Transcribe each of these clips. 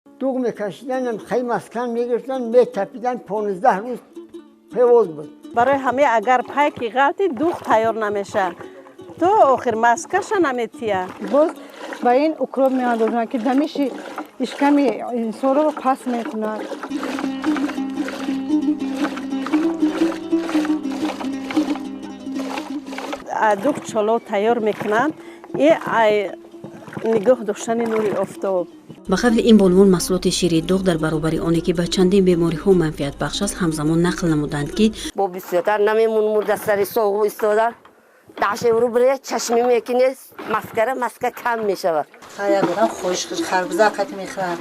دوغ میکشیدن خیلی مسکن میگرفتن میتپیدن 15 روز پیوز بود. برای همه اگر پایکی غلطی دوغ تیار نمیشه تو آخر مسکش نمیتیه. باز با این اکروب میاندازن که دمیشی اشکمی انسان رو پس میکنن. دوغ چلو تیار میکنن این نگاه داشتن نوری آفتاب. با قبل این بانوان محصولات شیر دوغ در برابر آنی که به چندین بیماری ها منفعت بخش است همزمان نقل نمودند که با بسیار نمیمون مرد سری سوق ایستادن داشه رو بره چشمی میکنه مسکه کم میشه. خیلی بودم خوش خربزه قطع میخورم.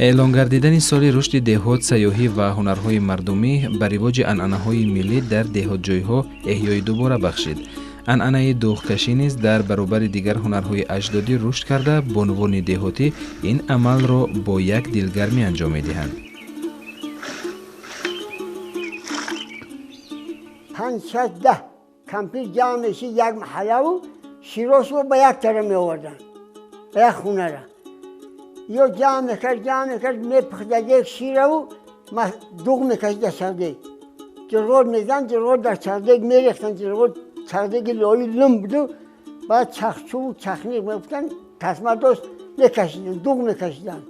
اعلان گردیدن سال رشد دهات، سیاحی و هنرهای مردمی به رواج عنعنه‌های ملی در دهات‌جای‌ها احیای دوباره بخشید. عنعنه دوغکشی نیز در برابر دیگر هنرهای اجدادی رشد کرده بانوان دهاتی این عمل را با یک دلگرمی انجام می‌دهند. 5-10 کمپیر جمع میشه یک محله و شیراز رو به یک طرف می‌آوردن به یک خونه را. یا جمع میکرد میپخته یک شیر و دوغ میکشید چردگ جرغور میزن جرغور در چردگ میریختن جرغور چردگ لایی لم بود و بعد چخچو و چخنیق میفتن تسمه دوست میکشیدن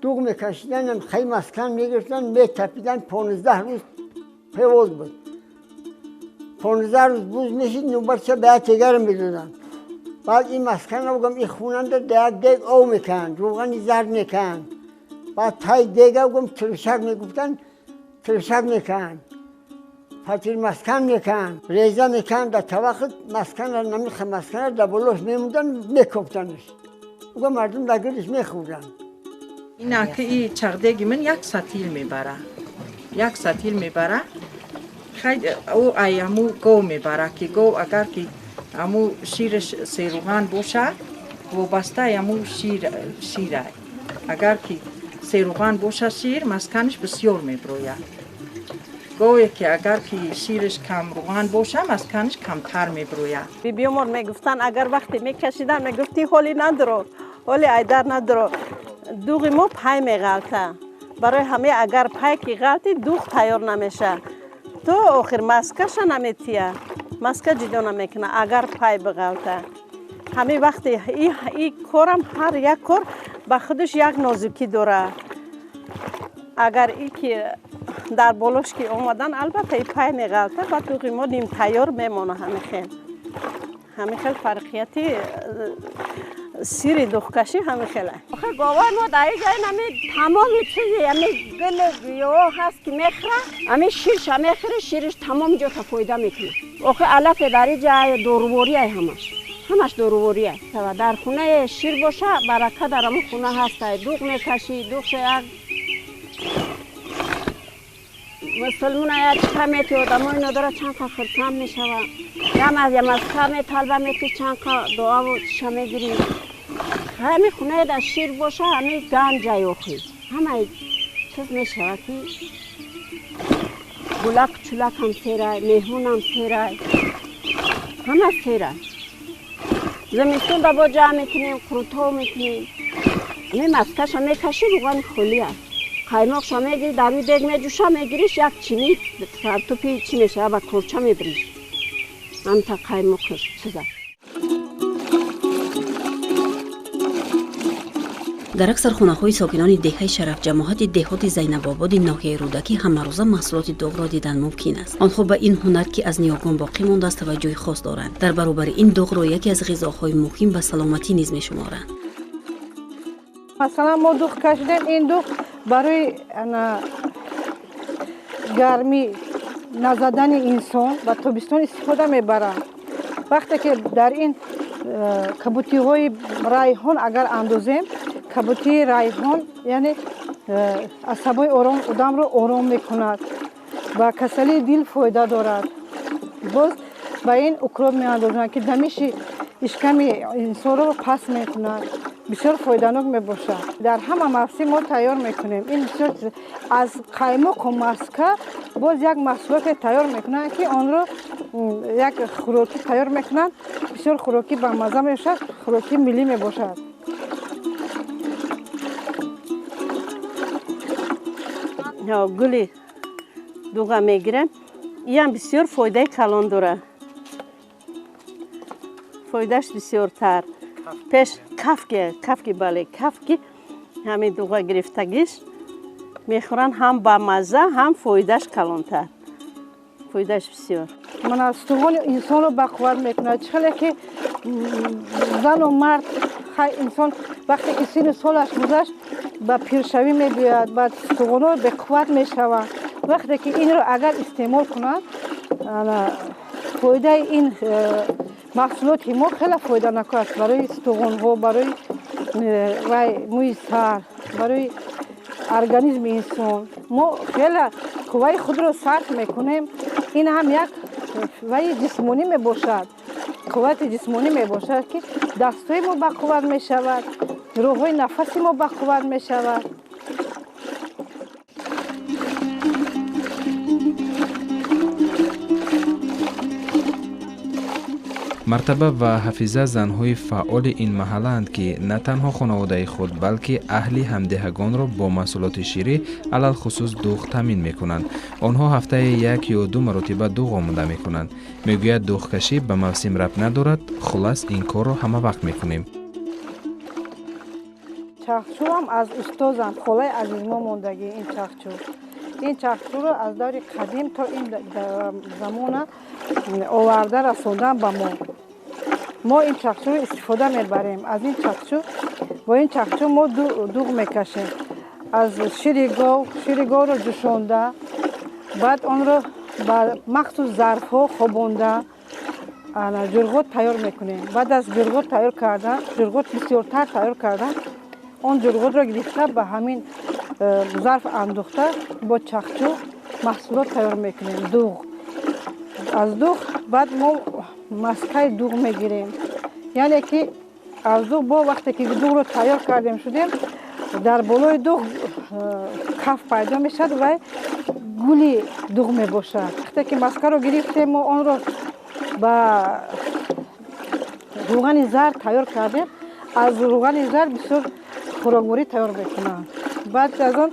دوغ میکشیدن خیلی مسکن میگرفتن میتپیدن 15 روز پیوز بود 15 روز بوز میشید نوبت چه به تیگر میدودن بعد این مسکن رو بگم این خوننده دیگ او میکن روغنی زرد میکن بعد تای دیگه بگم ترشک میگفتن ترشک میکن فتیر مسکن میکن ریزه میکن در طبق مسکن رو نمیخه مسکن رو در بلوش میموندن میکفتنش بگم مردم در گردش میخوردن. اینا که این چغدگی من یک سطیل میبره خیلی او ایامو گو میبره که گو اگر که امو شیرش سیروغان باشه وابسته امو شیره اگر که سیروغان باشه شیر مسکنش بسیار میبروید گویی که اگر که شیرش کم روغن باشه مسکنش کمتر میبروید. بیمار میگفتن اگر وقتی میکشیدن میگفتی حالی ندارو حالی ایدر ندارو دوغ ما پای میغلطه برای همه اگر پای کی غلطی دوغ تیار نمیشه تو آخر مسکش نمیتیه مسکه جدا نمیکنه اگر پای بغلطه همه وقتی این کارم هر یک کار به خودش یک نازکی داره اگر ای که در بالاش که اومدن البته ای پای میغلطه و دوغ ما نیم تیار میمونه همه خیلی فرقیتی سیر دوغکشی همه خیلی آخه گاوای ما در این جای تمام چیزی همه گل گیاه هست که میخوره همه شیرش میخوره شیرش تمام جا تفایده میکنه آخه علف در این جای دوروباری همش دوروباری است و در خونه شیر باشه برکه در همون خونه هست دوغ میکشی دوغ یک مسلمون یک چکه میتید اما اینا داره چند که خرطم میشوه یه مسکه میطلبه میتید چند که دعا و چشه میگیری همه خونه در شیر باشه همه گنج ایوخی همه چیز میشوه که گلک چلک هم سیره مهمون هم سیره همه سیره زمستون در با جمع میکنیم قروتو میکنیم همه مسکش هم میکشی روغن خالی است قایماقش هم میگیری در روی دیگ میجوشه میگیریش یک چینی سرتوپی چی میشه با کرچه میبریش هم تا قایماقش چیزه. در اکثر خانه‌های ساکنان دهه شرف جماعت دهات زینب آباد ناحیه رودکی همه روزه محصولات دوغ را دیدن ممکن است. آنها به این هنر که از نیاگان باقی مانده است توجه خاص دارند. در برابر این دوغ را یکی از غذاهای مهم به سلامتی نیز می‌شمارند. مثلا ما دوغ کشیدن این دوغ برای گرمی نزدن انسان و تابستان استفاده میبرن وقتی که در این کبوتی های ریحان اگر اندازیم کبوتی ریحان یعنی асабои одамро ором мекунад, ба касали дил фоида дорад. боз ба ин укроб меандозанд ки дамиши ишками инсонро пас мекунад, бисёр фоиданок мебошад. дар ҳама мавсим мо тайёр мекунем. Ин бисёр аз қаймоқу маска боз як маҳсулоте тайёр мекунанд ки онро як хӯроки тайёр мекунанд, бисёр хӯроки бамаза мебошад, хӯроки миллӣ мебошад. гули дуға мегирем. Ям бисёр фоидаи калон дора. Фоидаш бисёртар. Пеш кафки бале, кафки ҳамин дуға гирифтагиш мехӯранд ҳам ба мазза, ҳам фоидаш калонтар. Фоидаш бисёр. Ман аз стуғони инсонро бақувват мекунад. Чӣ хеле ки зану мард инсон вақте ки синни солаш гузашт ба пиршавӣ мегӯяд, баъд стуғонро беқувват мешаванд. вақте ки инро агар истеъмол кунад, фоидаи ин маҳсулоти мо хеле фоиданок аст барои стуғонҳо, барои мӯи сар, барои организми инсон. мо хеле қувваи худро сарф мекунем. ин ҳам як ваи ҷисмонӣ мебошад, қуввати ҷисмонӣ мебошад ки дастҳои мо бақувват мешавад, роҳҳои нафаси мо бақувват мешавад. мартаба ва ҳафиза занҳои фаъоли ин маҳаллаанд ки на танҳо хонаводаи худ балки аҳли ҳамдиҳагонро бо маҳсулоти ширӣ алалхусус дуғ таъмин мекунанд. онҳо ҳафтае 1 ё 2 маротиба дуғ омода мекунанд. мегӯяд дуғкашӣ ба мавсим рабт надорад, хулас ин корро ҳамавақт мекунем. чахчӯам аз устозам, холаи азизмо мондагӣ. ин чахчӯро аз даври қадим то ин замона оварда расондан ба мо ин чахчӯро истифода мебарем. аз ин чахчӯ бо ин чахчӯ мо дуғ мекашем. аз шири говро ҷӯшонда, баъд онро ба махсус зарфҳо хобонда ҷурғот тайёр мекунем. баъд аз ҷурғот тайёр кардан, ҷурғот бисёртар тайёр кардан, он ҷурғотро гирифта ба ҳамин зарф андохта бо чахчӯ маҳсулот тайёр мекунем. дуғ. аз дуғ баъд мо маскаи дуғ мегирем. яъне ки аз дуғ бо вақте ки дуғро тайёр кардем шудем, дар болои дуғ каф пайдо мешавад ва гули дуғ мебошад. вақте ки маскаро гирифтем, мо онро ба рӯғани зар тайёр кардем. аз рӯғани зар бисёр хӯрокворӣ тайёр мекунанд. баъд аз он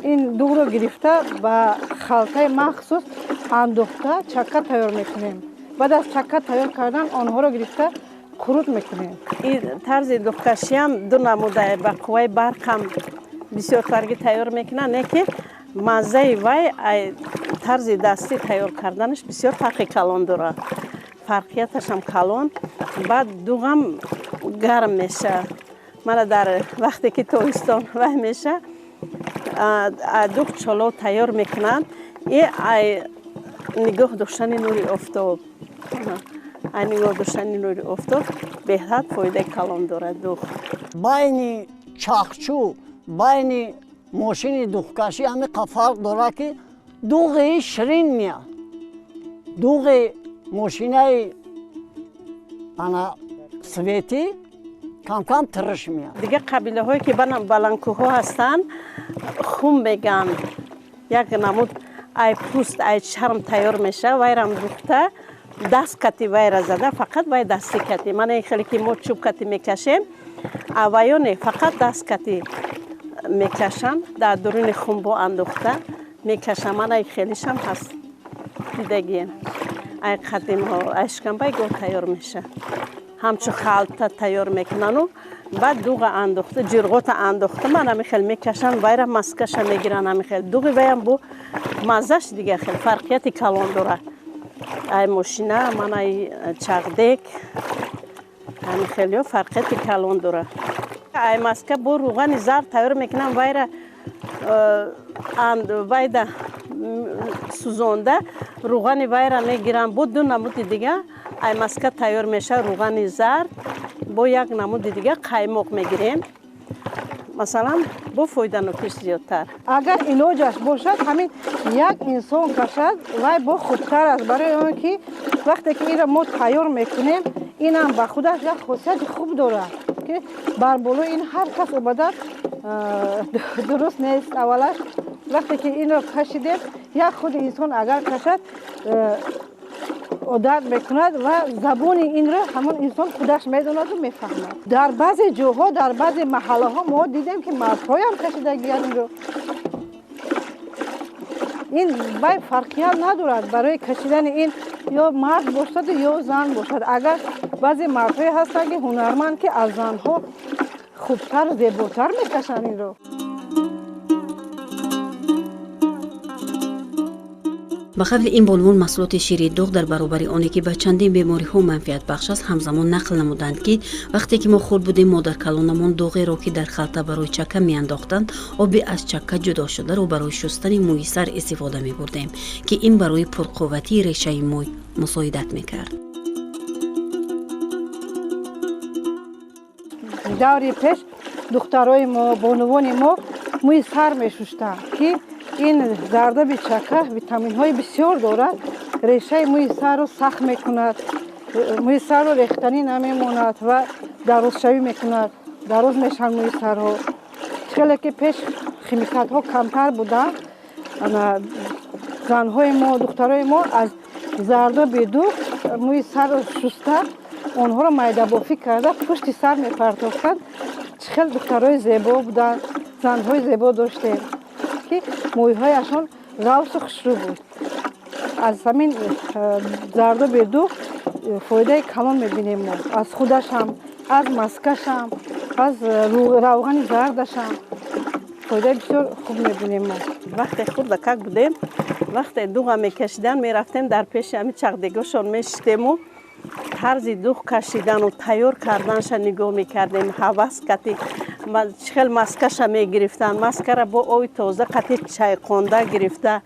ин дуғро гирифта ба халтаи махсус андохта чакка тайёр мекунем. баъд аз чакка тайёр кардан онҳоро гирифта қурут мекунем. ин тарзи дуғкашиам ду намуда ба қувваи барқам бисёртаргӣ тайёр мекунанд, не ки маззаи вай тарзи дастӣ тайёр карданаш бисёр фарқи калон дорад. фарқияташам калон. баъд дуғам гарм меша. мана дар вақте ки тобистон вай меша, дуғ чолов тайёр мекунанд. нигоҳ доштани нури офтоб, нигоҳ доштани нури офтоб беҳтар фоидаи калон дорад дуғ. байни чахчӯ, байни мошини дуғкашӣ ҳамиқа фарқ дорад ки дуғи ширин меяд. дуғи мошинаи светӣ кам тириш меяд. дига қабилаҳое ки баландкӯҳҳо ҳастанд, хум меган, як намуд ай пӯст, ай чарм тайёр меша, вайрам духта, даст кати вайра зада, фақат вай дасти кати. мана ин хеле ки мо чӯб кати мекашем, аваёне фақат даст кати мекашанд, дар дуруни хумбо андохта мекашанд. мана ин хелишам ҳаст. дидагием ай қадимҳо ай шиканбай гоҳ тайёр меша, ҳамчу халта тайёр мекунану баъд дуға андохта, ҷурғота андохта, ман ҳамихел мекашанд, вайра маскаша мегиранд. ҳамихел дуғи ваям бо маззаш дига хел фарқияти калон дорад. ай мошина, ман ай чағдек, ҳамихелиё фарқияти калон дорад. ай маска бо рӯғани зар тайёр мекунанд, вайда сӯзонда рӯғани вайра мегиранд. бо ду намуди дига ай маска тайёр меша. рӯғани зар бо як намуди дига қаймоқ мегирем. مثلا بفویده نکش زیادتر. اگر علاجش باشد همین یک انسان کشد وای با خوبتر است برای اون که وقتی که این را ما تیار میکنیم این هم به خودش یک خاصیت خوب دارد که بر بالای این هر کس عبادت درست نیست. اولش وقتی که این را کشیدیم یک خود انسان اگر کشد عادت میکند و زبان این را همون انسان خودش میداند و میفهمد. در بعضی جاها در بعضی محله ها ما دیدیم که مردهای هم کشیدگی این رو. این بای فرقیت ندارد برای کشیدن این یا مرد باشد یا زن باشد. اگر بعضی مردهای هستند که هنرمند که از زنها خوبتر و زیباتر میکشند این رو. به قبل این بانوان محصولات شیر دوغ در برابر آنی که به چندین بیماری ها منفعت بخش است همزمان نقل نمودند که وقتی که ما خود بودیم ما در کلانمان دوغی را که در خلطه برای چکه میانداختند آبی از چکه جدا شده را برای شستن موی سر استفاده می بردیم که این برای پرقوتی ریشه موی مساعدت میکرد. دوری پیش دخترای ما بانوان ما موی سر میشستند که این زرداب چکه ویتامین های بسیار دارد. ریشه موی سر رو سخت میکند، موی سر رو ریختنی نمیماند و درست شوی میکند، درست میشن موی سر ها. خیلی که پیش خیمیکات ها کمتر بودن زنهای ما دخترای ما از زرداب دوغ موی سر رو شسته آنها رو میده بافی کرده پشت سر میپرتافتند. خیلی دخترای زیبا بودن، زنهای زیبا داشتیم که مویهایشان روس و خوشرو بود. از همین زرداب دوغ فایده کلان میبینیم ما. از خودش هم، از مسکش هم، از روغن زردش هم فایده بسیار خوب میبینیم ما. وقتی خود دکک بودیم وقتی دوغ میکشیدن میرفتیم در پیش همین چغدگوشان میشتیم و طرز دوغ کشیدن و تیار کردنش نگاه میکردیم. هوس کتی خیلی مسکش میگرفتن، مسکه را با آب تازه قطع چایقونده گرفته.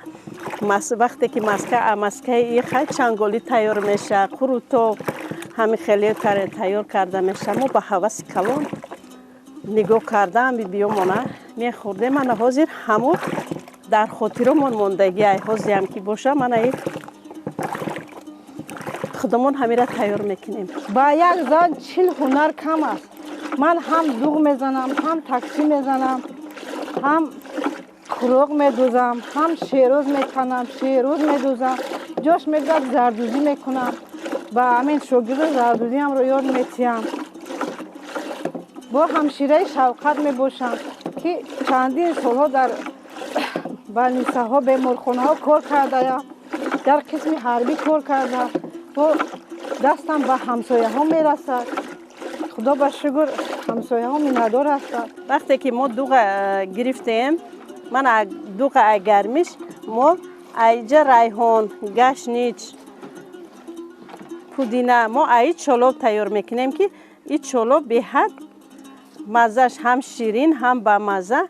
وقتی که مسکه این خیلی چنگالی تیار میشه قروتو همین خیلی تیار کرده میشه. ما با هوس کلان نگاه کردم بیامونه میخوردیم. من حاضر همون در خاطرمون موندگی حاضر هم که باشه من خودمون همین را تیار میکنیم. با یک زن 40 هنر کم است. من هم دوغ میزنم، هم تکسی میزنم، هم خروق میدوزم، هم شیروز میکنم، شیروز میدوزم، جاش میگذارم زردوزی میکنم. با همین شاگرد زردوزی هم رو یاد میتیم. با همشیره شوقت میباشم که چندین سالها در بلنیسه ها بیمارخانه ها کار کرده، در قسم حربی کار کرده و دستم به همسایه ها میرسد. خدا به شکر همسایه ها میندار هستند. وقتی که ما دوغ گرفتیم من دوغ گرمیش ما ایجا ریحان، گشنیج، پودینه ما ای چلوب تیار میکنیم که این چلوب به حد مزهش هم شیرین هم با مزه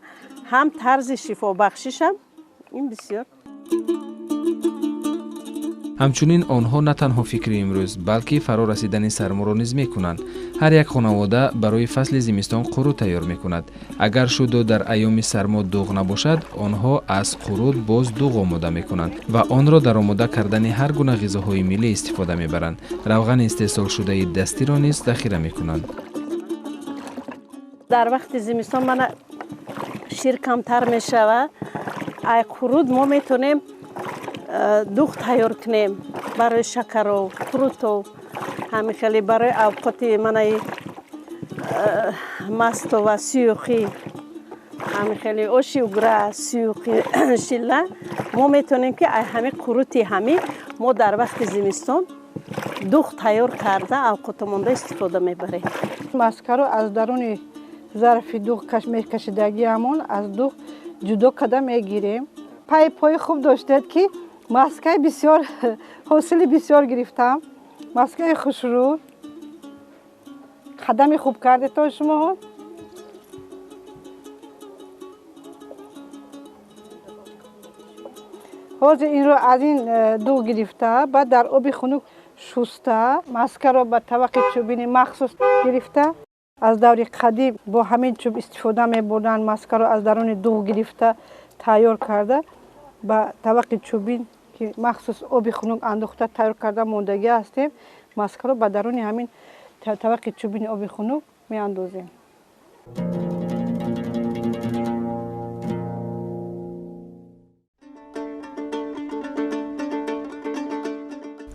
هم طرز شفا بخشیش هم این بسیار. همچنین آنها نه تنها فکر امروز بلکه فرا رسیدن سرما را نیز میکنند. هر یک خانواده برای فصل زمستان قروت تیار میکند. اگر شده در ایام سرما دوغ نباشد آنها از قروت باز دوغ آماده میکنند و آن را در آماده کردن هر گونه غذاهای ملی استفاده میبرند. روغن استحصال شده دستی را نیز ذخیره میکنند. در وقت زمستان من شیر کمتر میشود. ای قروت ما میتونیم دوغ تیار کنیم برای شکر و فروت و همین خیلی برای اوقات من مست و سیوخی همین خیلی اوشی و گره سیوخی شیله ما میتونیم که همین قروتی همین ما در وقت زمستان دوغ تیار کرده اوقات مونده استفاده میبریم. مسکه رو از درون ظرف دوغ کشیدگی همون از دوغ جدا کده میگیریم. پای خوب داشتید که مسکه بسیار حاصل بسیار گرفتم. مسکه خوشرو خدمه خوب کرده تا شما. حاضر این رو از این دوغ گرفته بعد در آب خنک شسته مسکه رو به طبق چوبین مخصوص گرفته از دور قدیم با همین چوب استفاده می‌بردن. مسکه رو از درون دوغ گرفته تیار کرده با طبق چوبین که مخصوص آب خنک انداخته تیار کرده موندگی هستیم. مسکه رو به درون همین طبق چوبین آب خنک می‌اندازیم.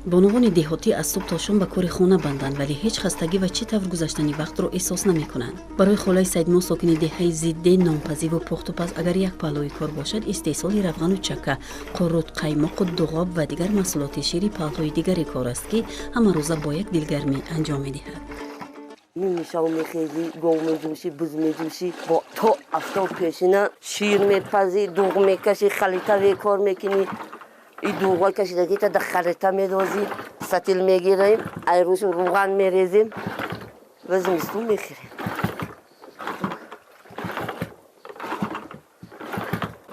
بانوان دهاتی از صبح تا شام به کار خانه بندند ولی هیچ خستگی و چه طور گذشتنی وقت را احساس نمی کنند. برای خالای سیدما ساکن دهه ضد نامپذیر و پخت و پز اگر یک پهلوی کار باشد استحصال روغن و چکه، قارت، قیماق و دوغاب و دیگر محصولات شیری پهلوی دیگری کار است که همه روزه با یک دلگرمی انجام می دهد. میشاو میخیزی، گو میجوشی، بز میجوشی، با تو افتو پیشینه شیر میپزی، دوغ میکشی، خلیطه وی کار میکنی. این دوغای کشیدگی تا در خلیطه میدازی، ستیل میگیریم، ایروش روغن میریزیم و زمستون میخوریم.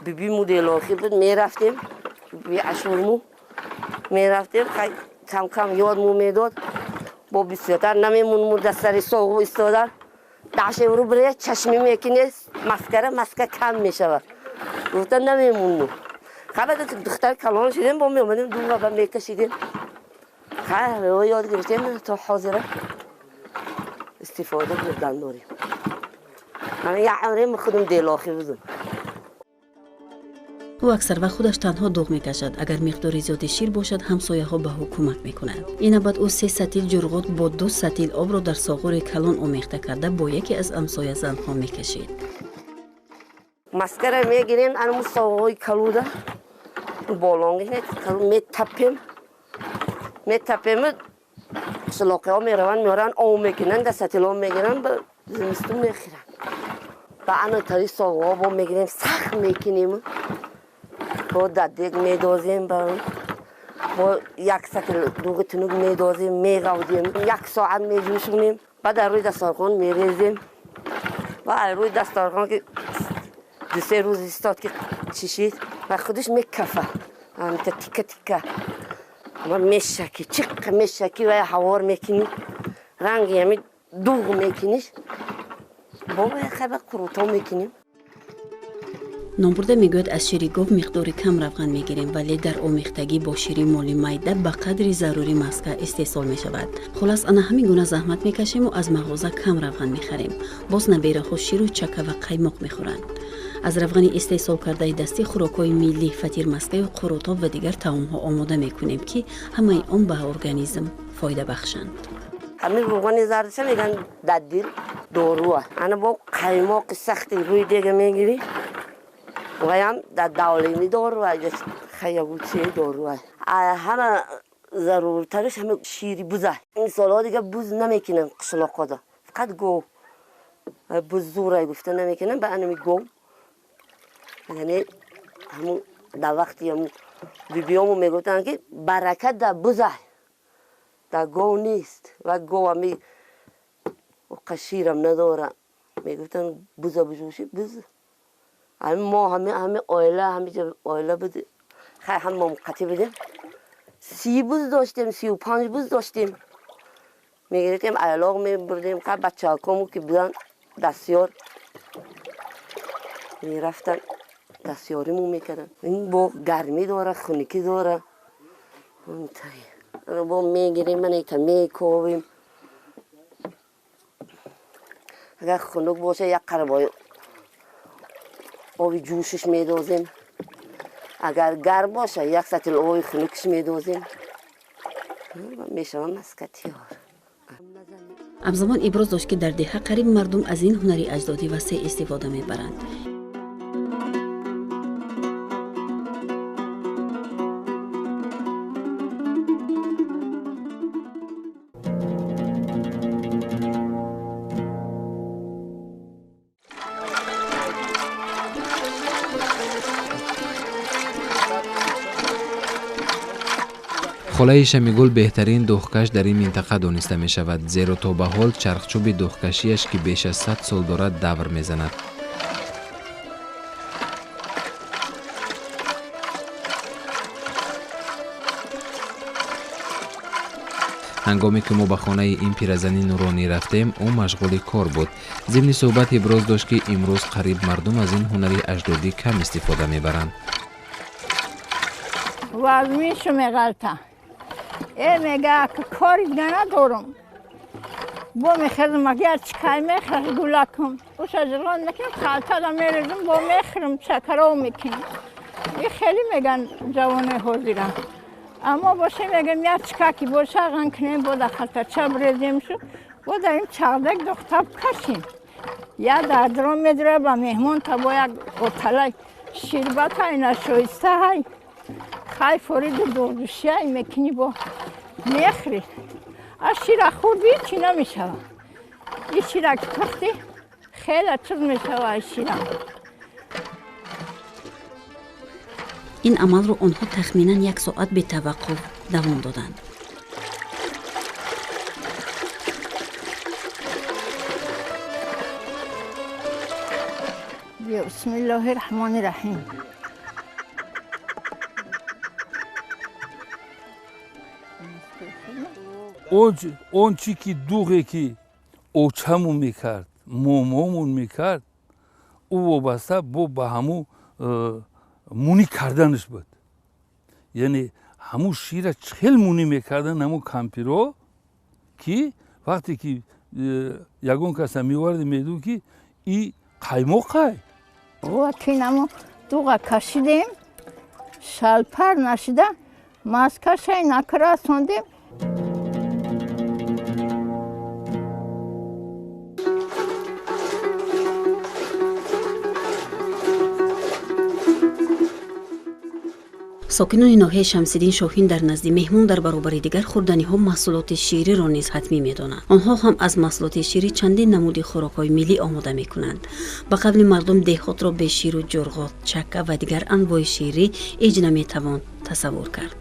بیبی مدل آخی بود میرفتیم، بیبی اشورمو میرفتیم، کم کم یادمو میداد. با بسیار نمیمون دستری سوق استادن 10 یورو برای چشمی میکنه مسکه کم میشود. گفتن نمیمون. خب دختر کلان شدیم با میومدیم دوغ و میکشیدیم. خب یاد گرفتیم تا حاضره استفاده کردن داریم. من یه عمریم خودم دلاخی بودم. او اکثر وقت خودش تنها دوغ میکشد. اگر مقدار زیاد شیر باشد همسایه ها به او کمک میکنند. این بعد او 3 ستیل جرغات با 2 ستیل آب را در ساغور کلان آمیخته کرده با یکی از همسایه زنها میکشید. مسکره میگیرین انمو ساغوی کلوده بالانگی میتپیم سلاقه ها میرن آب میکنن در ستیل ها میگیرن به زمستون میخیرن. با انا تاری ساغو ها با میگیریم سخت میکنیم با دادیگ میدازیم با یک ستیل دوغ تنوگ میدازیم میگودیم 1 ساعت میجوشونیم بعد روی دستارخان میریزیم و روی دستارخان که 2-3 روز استاد که چشید و خودش میکفه تا تیکه تیکه و میشکی چک میشکی و حوار میکنی رنگی همی دوغ میکنیش با خیلی قروتا میکنیم. نامبرده میگوید از شیر گاو مقدار کم روغن میگیریم ولی در آمیختگی با شیر مالی میده به قدری ضروری مسکه استحصال میشود. خلاص انا همین گونه زحمت میکشیم و از مغازه کم روغن میخریم. باز نبیره خود شیر و چکه و قیماق میخورند. از روغن استحصال کرده دستی خوراکای ملی فطیر مسکه و قروتا و دیگر طعم‌ها آماده میکنیم که همه آن به ارگانیسم فایده بخشند. همین روغن زردش میگن ددیل داروه. انا با قیماق سختی روی دیگه میگیری و هم در دولینی داروه خیابوچی داروه. همه ضرورترش همه شیری بوزه. این سالها دیگه بوز نمیکنن قشلاقا دا فقط گو بوز زوره گفته نمیکنن به انمی گو. یعنی همون در وقتی همون بیبیامو میگفتن که برکت در بوزه در گو نیست و گو همی قشیرم نداره میگفتن بوزه بجوشی بوزه. ما همه آیله بده خیلی هم ممقتی بدیم 30 بوز داشتیم 35 بوز داشتیم میگرفتیم ایلاغ میبردیم که بچه هاکامو که بودن دستیار میرفتن دستیاریمو میکردن. این با گرمی داره خونکی داره با میگیریم من ایتا میکوبیم اگر خونک باشه یک قربای آبی جوشش میدازیم اگر گرم باشه یک ستیل آبی خنکش میدازیم میشه مسکتیار. همزمان ابراز داشت که در دهه قریب مردم از این هنری اجدادی وسیع استفاده میبرند. خلای شمیگل بهترین دوغکش در این منطقه دانسته می شود زیرا تا به حال چرخچوب دوغکشیش که بیش از 100 سال دارد دور می زند. ҳангоме ки мо ба хонаи ин пиразани нуронӣ рафтем, ӯ машғули кор буд. зимни суҳбат иброз дошт ки имрӯз қариб мардум аз ин ҳунари аҷдодӣ кам истифода мебаранд. вазмишу меғалта мега кори дига надорам бо мехезм агар чикай мехрах гулакам уша ҷилон мекунам халтада мерезм бо мехрам чакаро мекунам и хеле меган ҷавоне ҳозира аммо боше мегам як чикаки боша ғанкунем бода халтача брезем шу бода им чағдак духтаб кашим я дардро медра ба меҳмон табо як оталай ширбатай нашоистаҳай хай фориду дурдушиай мекунӣ бо мехри аз шира хурди чӣ намешава и ширак пухти хеле чиз мешава шира ин амалро онҳо тахминан 1 соат бетаваққуф давом доданд. бисмиллаҳи раҳмони раҳим он чӣ ки дуғе ки очамун мекард момомун мекард ӯ вобаста ба ҳамун мунӣ карданаш буд яъне ҳамун шира чхел мунӣ мекардан ҳамун кампиро ки вақте ки ягон каса меварди меду ки и қаймоқай кинаму дуға кашидем шалпар нашида маскашай накра сондем сокинони ноҳияи Шамсиддин Шоҳин дар назди меҳмон дар баробари дигар хӯрданиҳо маҳсулоти шириро низ ҳатмӣ медонанд. онҳо ҳам аз маҳсулоти ширӣ чандин намуди хӯрокҳои миллӣ омода мекунанд. ба қавли мардум деҳотро бе ширу ҷурғот, чакка ва дигар анвои ширӣ эҷ наметавон тасаввур кард.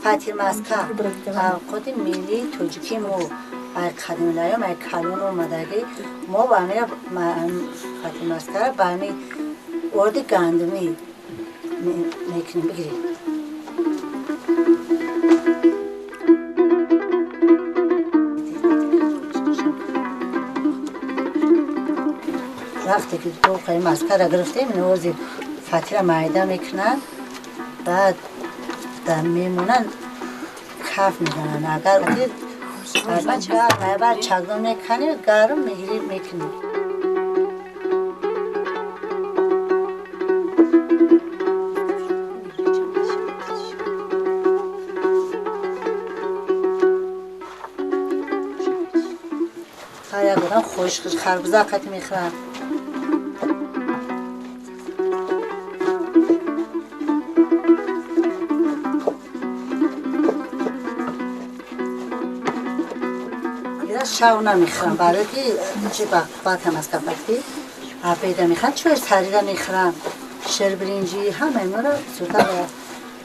фатимаска авқоти миллии тоҷикӣ мо ай қадимлаём ай калон омадаги мо бами фатимаскара бами орди гандумӣ мекунем бигирем вақте ки дуқаи маскара гирифтем навози фатира майда мекунанд баъд дар мемонанд каф мезананд агар гарм чакдон мекани гарм мегирӣ мекунӣ як одам хушк харбуза қати мехӯрад шав намехӯрам барои ки чӣ бақват ҳам аст кафаки абеда мехӯрам чӯи сарира мехӯрам ширбиринҷи ҳама инора сурта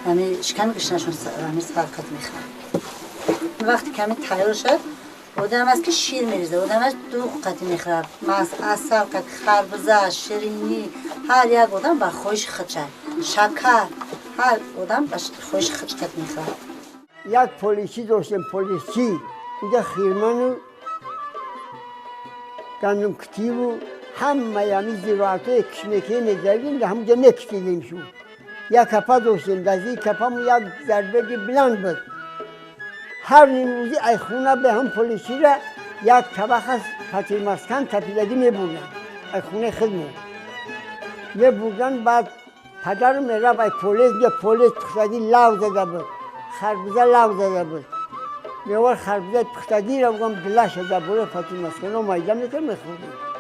ҳами шиками гушнашон ҳами сабқат мехӯрам вақте ками тайёр шуд одам аст ки шир мерезад одам аст дуғ қати мехӯрад асал қати харбуза ширинӣ ҳар як одам ба хоҳиши худша шакар ҳар одам ба хоҳиши худ қати мехӯрад як полисчи доштем полисчи اینجا خیرمانو گندم کتیبو همه یمی زیراتو کشمکی میزدیم ده همونجا نکشیدیم شو یک کپا داشتیم دزی کپامو یک ضربه بلند بود هر نیمروزی ای خونه به هم پلیسی را یک طبق از فطیر مسکن تپیدگی میبردن ای خونه خدمت میبردن بعد پدر میره بای پلیس پختگی لو زده بود خربوزه لو زده بود میوار خربوزه پختگی را بگم دلش زده بود فطیر مسکن رو مایده میکرد میخوردیم